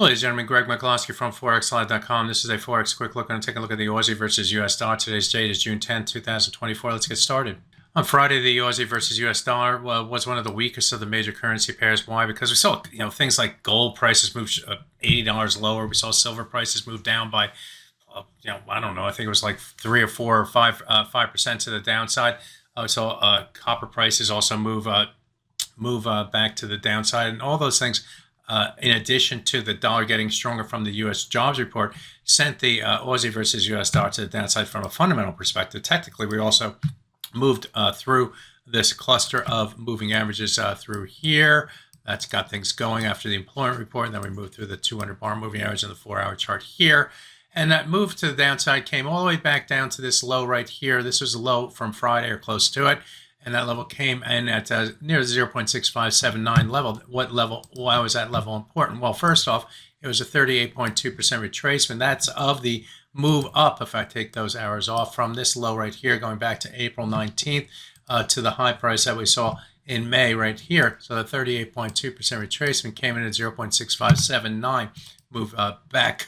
Ladies and gentlemen, Greg McCloskey from ForexLive.com. This is a Forex quick look. I'm going to take a look at the Aussie versus US dollar. Today's date is June 10, 2024. Let's get started. On Friday, the Aussie versus US dollar was one of the weakest of the major currency pairs. Why? Because we saw things like gold prices move $80 lower. We saw silver prices move down by I don't know. I think it was like 3 or 4 or 5% to the downside. We saw copper prices also move back to the downside, and all those things. In addition to the dollar getting stronger from the U.S. jobs report, sent the Aussie versus U.S. dollar to the downside from a fundamental perspective. Technically, we also moved through this cluster of moving averages through here. That's got things going after the employment report, and then we moved through the 200-bar moving average in the 4-hour chart here. And that move to the downside came all the way back down to this low right here. This was a low from Friday or close to it. And that level came in at near the 0.6579 level. What level? Why was that level important? Well, first off, it was a 38.2% retracement. That's of the move up, if I take those hours off, from this low right here, going back to April 19th to the high price that we saw in May right here. So the 38.2% retracement came in at 0.6579. Move back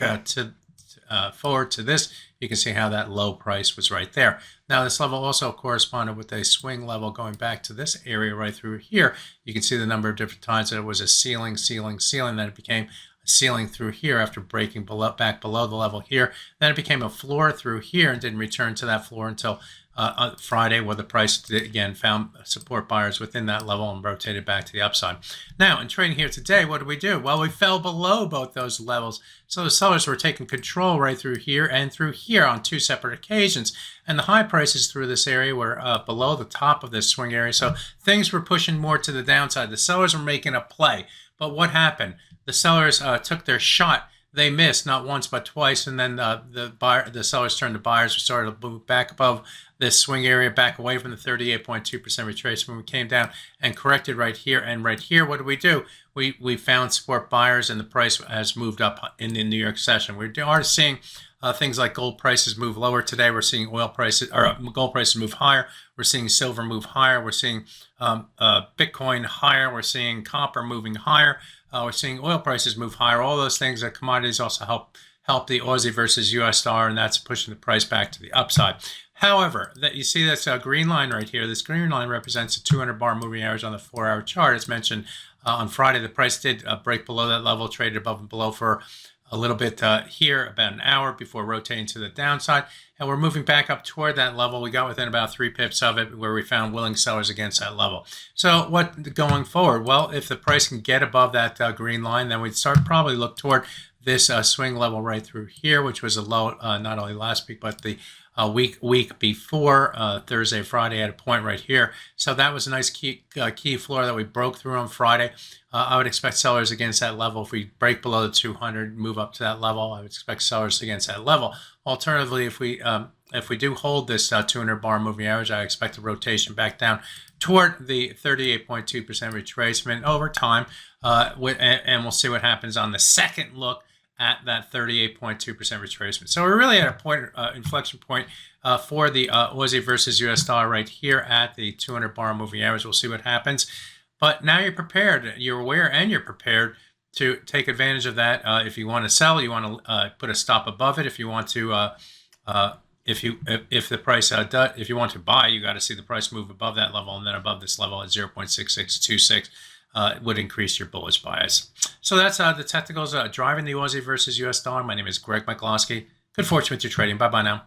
forward to this. You can see how that low price was right there. Now, this level also corresponded with a swing level going back to this area right through here. You can see the number of different times that it was a ceiling, then it became a ceiling through here after breaking back below the level here. Then it became a floor through here and didn't return to that floor until Friday, where the price again found support buyers within that level and rotated back to the upside. Now, in trading here today, what did we do? Well, we fell below both those levels. So the sellers were taking control right through here and through here on 2 separate occasions. And the high prices through this area were below the top of this swing area. So things were pushing more to the downside. The sellers were making a play. But what happened? The sellers took their shot. They missed not once but twice, and then the sellers turned to buyers. We started to move back above this swing area, back away from the 38.2% retracement. We came down and corrected right here and right here. What did we do? We found support buyers, and the price has moved up in the New York session. We are seeing things like gold prices move lower today. We're seeing oil prices or gold prices move higher. We're seeing silver move higher. We're seeing Bitcoin higher. We're seeing copper moving higher. We're seeing oil prices move higher. All those things, commodities also help the Aussie versus US dollar, and that's pushing the price back to the upside. However, you see this green line right here. This green line represents a 200-bar moving average on the 4-hour chart. As mentioned on Friday, the price did break below that level, traded above and below for a little bit here, about an hour before rotating to the downside. And we're moving back up toward that level. We got within about 3 pips of it, where we found willing sellers against that level. So what going forward? Well, if the price can get above that green line, then we'd start probably look toward this swing level right through here, which was a low not only last week, but the week before, Thursday, Friday, at a point right here. So that was a nice key floor that we broke through on Friday. I would expect sellers against that level. If we break below the 200, move up to that level, I would expect sellers against that level. Alternatively, if we do hold this 200-bar moving average, I expect a rotation back down toward the 38.2% retracement over time, and we'll see what happens on the second look at that 38.2% retracement. So we're really at a point, inflection point for the Aussie versus US dollar right here at the 200-bar moving average. We'll see what happens. But now you're prepared. You're aware and you're prepared to take advantage of that. If you want to sell, you want to put a stop above it. If you want to, if the price if you want to buy, you got to see the price move above that level, and then above this level at 0.6626. Would increase your bullish bias. So that's the technicals driving the Aussie versus US dollar. My name is Greg McCloskey. Good fortune with your trading. Bye-bye now.